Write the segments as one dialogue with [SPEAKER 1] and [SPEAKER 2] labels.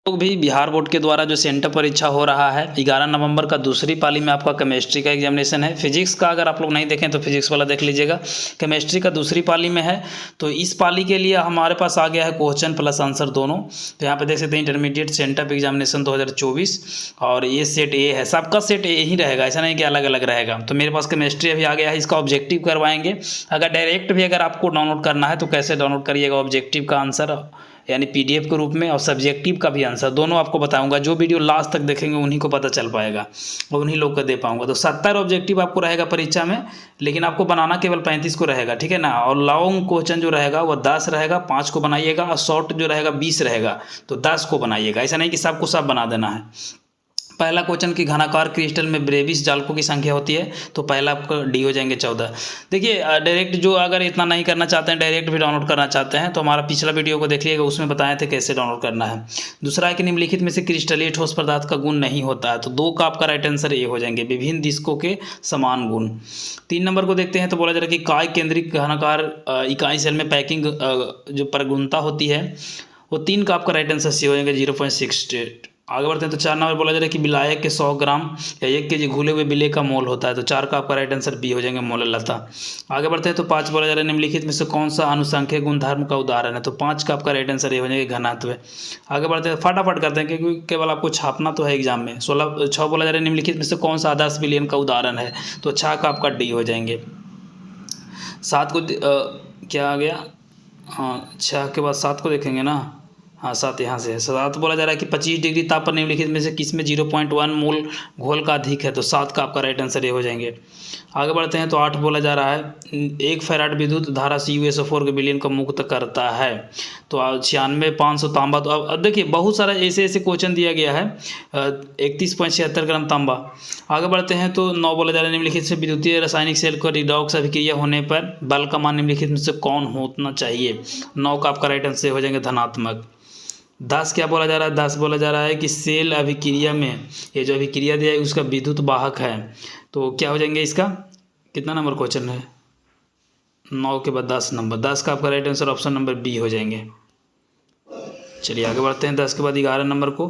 [SPEAKER 1] लोग भी बिहार बोर्ड के द्वारा जो सेंटर परीक्षा हो रहा है 11 नवंबर का दूसरी पाली में आपका केमिस्ट्री का एग्जामिनेशन है। फिजिक्स का अगर आप लोग नहीं देखें तो फिजिक्स वाला देख लीजिएगा। केमिस्ट्री का दूसरी पाली में है। तो इस पाली के लिए हमारे पास आ गया है क्वेश्चन प्लस आंसर दोनों। तो यहाँ पे देख सकते हैं इंटरमीडिएट सेंटर एग्जामिनेशन 2024 और ये सेट ए है। सबका सेट ए ही रहेगा, ऐसा नहीं कि अलग अलग रहेगा। तो मेरे पास केमिस्ट्री अभी आ गया है, इसका ऑब्जेक्टिव करवाएंगे। अगर डायरेक्ट भी अगर आपको डाउनलोड करना है तो कैसे डाउनलोड करिएगा ऑब्जेक्टिव का आंसर यानी पीडीएफ के रूप में और सब्जेक्टिव का भी आंसर दोनों आपको बताऊंगा। जो वीडियो लास्ट तक देखेंगे उन्हीं को पता चल पाएगा और उन्हीं लोग को दे पाऊंगा। तो 70 ऑब्जेक्टिव आपको रहेगा परीक्षा में, लेकिन आपको बनाना केवल 35 को रहेगा, ठीक है ना। और लॉन्ग क्वेश्चन जो रहेगा वो 10 रहेगा, 5 को बनाइएगा, और शॉर्ट जो रहेगा 20 रहेगा, तो 10 को बनाइएगा। ऐसा नहीं कि सबको सब बना देना है। पहला क्वेश्चन की घनाकार क्रिस्टल में ब्रेविस जालकों की संख्या होती है, तो पहला आपका डी हो जाएंगे 14। देखिए डायरेक्ट जो अगर इतना नहीं करना चाहते हैं, डायरेक्ट भी डाउनलोड करना चाहते हैं, तो हमारा पिछला वीडियो को देखिएगा, उसमें बताए थे कैसे डाउनलोड करना है। दूसरा है कि निम्नलिखित में से क्रिस्टलीय ठोस पदार्थ का गुण नहीं होता है, तो 2 का आपका राइट आंसर ये हो जाएंगे, विभिन्न दिशकों के समान गुण। 3 नंबर को देखते हैं, तो बोला जा रहा है कि काय केंद्रिक घनाकार इकाई सेल में पैकिंग जो परगुणता होती है वो 3 का आपका राइट आंसर सी हो जाएंगे 0.68। आगे बढ़ते हैं, तो 4 नंबर बोला जा रहा है कि विलायक के 100 ग्राम या 1 केजी घुले हुए विलेय का मोल होता है, तो 4 का आपका राइट आंसर बी हो जाएंगे मोललता। आगे बढ़ते हैं, तो 5 बोला जा रहा है निम्नलिखित में से कौन सा अनुसंख्यक गुणधर्म का उदाहरण है, तो 5 का आपका राइट आंसर ये हो जाएगा घनत्व। आगे बढ़ते हैं, फटाफट करते हैं क्योंकि केवल आपको छापना तो है एग्जाम में। 6 बोला जा रहा है निम्नलिखित में से कौन सा आदर्श विलयन का उदाहरण है, तो 6 का आपका डी हो जाएंगे। 7 को क्या आ गया, हाँ 6 के बाद 7 को देखेंगे ना, हाँ 7 यहाँ से है। 7 बोला जा रहा है कि 25 डिग्री ताप पर निम्नलिखित में से किस में 0.1 मोल घोल का अधिक है, तो 7 का आपका राइट आंसर ये हो जाएंगे। आगे बढ़ते हैं, तो 8 बोला जा रहा है 1 फैराड विद्युत धारा CuSO4 के विलयन को मुक्त करता है, तो 96 500 तांबा। तो अब देखिए बहुत सारा ऐसे ऐसे क्वेश्चन दिया गया है। 31.76 ग्राम तांबा। आगे बढ़ते हैं, तो 9 बोला जा रहा है निम्नलिखित से विद्युतीय रासायनिक सेल को रिडॉक्स अभिक्रिया होने पर बल का मान निम्नलिखित में से कौन होना चाहिए, 9 का आपका राइट आंसर हो जाएंगे धनात्मक। 10 क्या बोला जा रहा है, 10 बोला जा रहा है कि सेल अभिक्रिया में ये जो अभिक्रिया दिया है उसका विद्युत वाहक है, तो क्या हो जाएंगे इसका, कितना नंबर क्वेश्चन है, 9 के बाद 10 नंबर, 10 का आपका right answer option number B हो जाएंगे। चलिए आगे बढ़ते हैं, 10 के बाद 11 नंबर को,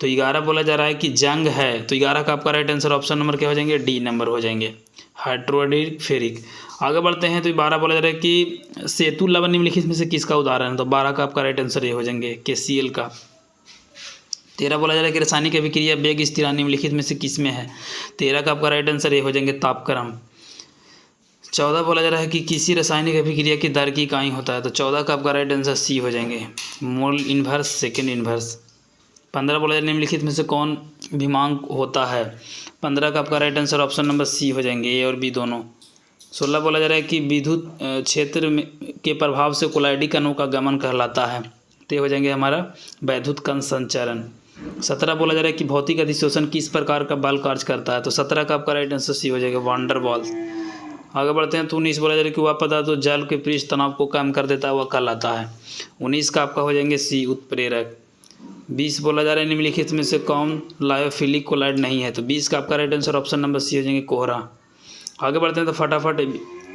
[SPEAKER 1] तो 11 बोला जा रहा है कि जंग है, तो 11 का आपका राइट आंसर ऑप्शन नंबर क्या हो जाएंगे, डी नंबर हो जाएंगे, हाइड्रोडिक फेरिक। आगे बढ़ते हैं, तो 12 बोला जा रहा है कि सेतु लवण निम्नलिखित में से किसका उदाहरण है, तो 12 का आपका राइट आंसर ये हो जाएंगे KCl का। 13 बोला जा रहा है कि रासायनिक अभिक्रिया वेग स्थिरांक निम्नलिखित में से किस में है, 13 का आपका राइट आंसर ये हो जाएंगे तापक्रम। 14 बोला जा रहा है कि किसी रासायनिक अभिक्रिया की दर की इकाई होता है, तो 14 का आपका राइट आंसर सी हो जाएंगे, मोल इन्वर्स सेकेंड इन्वर्स। 15 बोला जा रहा है निम्नलिखित में से कौन भिमांक होता है, 15 का आपका right answer option number C हो जाएंगे, ए और बी दोनों। 16 बोला जा रहा है कि विद्युत क्षेत्र में के प्रभाव से कोलाइडी कणों का गमन कहलाता है, तो हो जाएंगे हमारा वैद्युत कण संचरण। 17 बोला जा रहा है कि भौतिक अधिशोषण किस प्रकार का बल कार्य करता है, तो 17 का आपका राइट आंसर सी हो जाएगा वांडर वॉल। आगे बढ़ते हैं, तो 19 बोला जा रहा है कि वह पदार्थ तो जल के पृष्ठ तनाव को कम कर देता है वह कहलाता है, 19 का आपका हो जाएंगे सी उत्प्रेरक। 20 बोला जा रहा है निम्नलिखित में से कौन लायोफिलिक कोलाइड नहीं है, तो 20 का आपका right answer option number C हो जाएंगे कोहरा। आगे बढ़ते हैं, तो फटाफट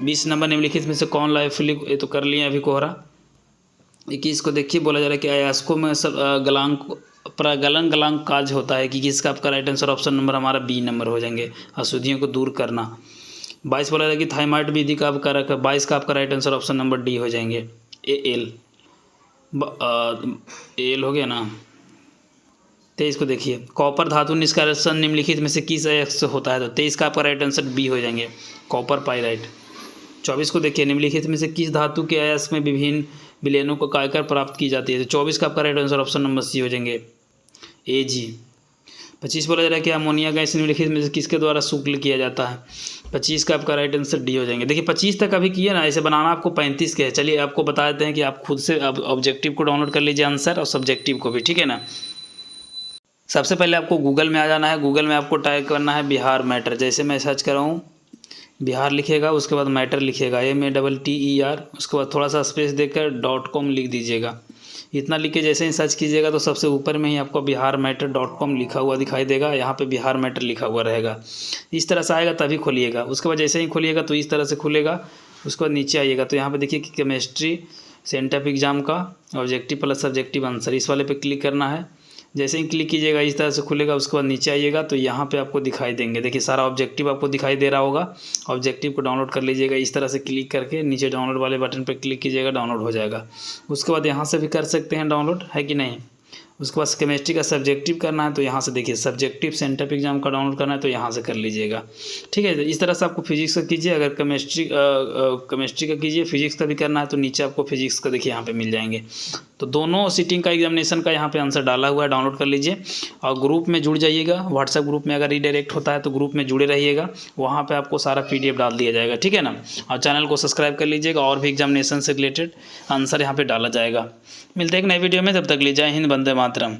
[SPEAKER 1] 20 नंबर निम्नलिखित में से कौन लायोफिलिक, ये तो कर लिए अभी कोहरा। 21 को देखिए, बोला जा रहा है कि अयस्कों में गलांक प्रगलन गलांक कार्य होता है कि किसका आपका राइट आंसर ऑप्शन नंबर हमारा बी नंबर हो जाएंगे, अशुद्धियों को दूर करना। 22 बोला जा रहा है कि थाइमाइड विधि का आपका 22 का आपका right answer option number D हो जाएंगे, एल हो गया ना। 23 को देखिए, कॉपर धातु निष्कर्षण निम्नलिखित में से किस अयस्क से होता है, तो 23 का आपका राइट आंसर बी हो जाएंगे, कॉपर पाइराइट। 24 को देखिए, निम्नलिखित में से किस धातु के अयस्क में विभिन्न विलयनों को कायकर प्राप्त की जाती है, तो 24 का आपका right answer option number C हो जाएंगे, Ag। 25 बोला जा रहा है कि अमोनिया गैस निम्नलिखित में से किसके द्वारा शुक्ल किया जाता है, 25 का आपका राइट आंसर डी हो जाएंगे। देखिए 25 तक अभी किए ना, ऐसे बनाना आपको 35 के है। चलिए आपको बता देते हैं कि आप खुद से अब ऑब्जेक्टिव को डाउनलोड कर लीजिए आंसर और सब्जेक्टिव को भी, ठीक है ना। सबसे पहले आपको गूगल में आ जाना है, गूगल में आपको टाइप करना है बिहार मैटर, जैसे मैं सर्च कर रहा हूँ बिहार लिखेगा, उसके बाद मैटर लिखेगा MATTER, उसके बाद थोड़ा सा स्पेस देकर .com लिख दीजिएगा। इतना लिख के जैसे ही सर्च कीजिएगा तो सबसे ऊपर में ही आपको biharmatter.com लिखा हुआ दिखाई देगा, यहाँ पे बिहार मैटर लिखा हुआ रहेगा। इस तरह से आएगा तभी खोलिएगा, उसके बाद जैसे ही खोलिएगा तो इस तरह से खुलेगा। उसके बाद नीचे आइएगा तो यहाँ पे देखिए कि केमिस्ट्री सेंटर एग्जाम का ऑब्जेक्टिव प्लस सब्जेक्टिव आंसर, इस वाले पे क्लिक करना है। जैसे ही क्लिक कीजिएगा इस तरह से खुलेगा। उसके बाद नीचे आइएगा तो यहाँ पे आपको दिखाई देंगे, देखिए सारा ऑब्जेक्टिव आपको दिखाई दे रहा होगा। ऑब्जेक्टिव को डाउनलोड कर लीजिएगा इस तरह से क्लिक करके, नीचे डाउनलोड वाले बटन पर क्लिक कीजिएगा, डाउनलोड हो जाएगा। उसके बाद यहाँ से भी कर सकते हैं डाउनलोड, है कि नहीं। उसके बाद केमिस्ट्री का सब्जेक्टिव करना है तो यहाँ से देखिए सब्जेक्टिव सेंटअप एग्जाम का डाउनलोड करना है तो यहाँ से कर लीजिएगा, ठीक है। इस तरह से आपको फिजिक्स का कीजिए, अगर केमिस्ट्री का कीजिए, फिजिक्स का भी करना है तो नीचे आपको फिजिक्स का देखिए यहाँ पे मिल जाएंगे। तो दोनों सीटिंग का एग्जामिनेशन का यहाँ पे आंसर डाला हुआ है, डाउनलोड कर लीजिए और ग्रुप में जुड़ जाइएगा। व्हाट्सएप ग्रुप में अगर रीडायरेक्ट होता है तो ग्रुप में जुड़े रहिएगा, वहाँ पे आपको सारा PDF डाल दिया जाएगा, ठीक है ना। और चैनल को सब्सक्राइब कर लीजिएगा, और भी एग्जामिनेशन से रिलेटेड आंसर यहाँ पे डाला जाएगा। मिलते हैं एक नई वीडियो में, तब तक के लिए जय हिंद, वंदे मातरम।